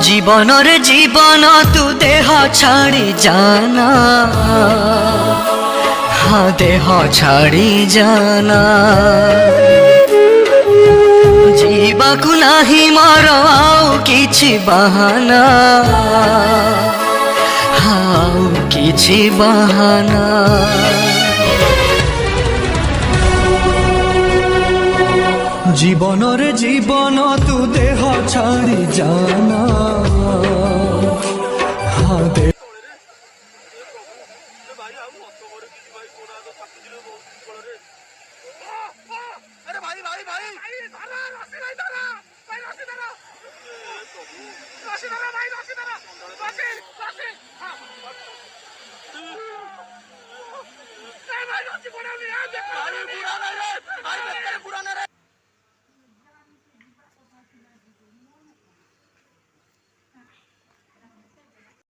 জীবনের জীবন তু দেহ ছাড়ি জানা, হ্যাঁ দেহ ছাড়ি জানা। ଯିବାକୁ ନାହିଁ ମୋର ଆଉ କିଛି ବାହାନା, ଆଉ କିଛି ବାହାନା। জীবনের জীবন তু দেহ ছাড়ি জানা, হ্যাঁ দেহ। अरे भाई भाई भाई धारा रस्सी नहीं धारा भाई रस्सी धारा भाई रस्सी धारा रस्सी रस्सी हां भाई रस्सी बना लिया भाई बुरा नहीं रे भाई बेहतर बुरा नहीं रे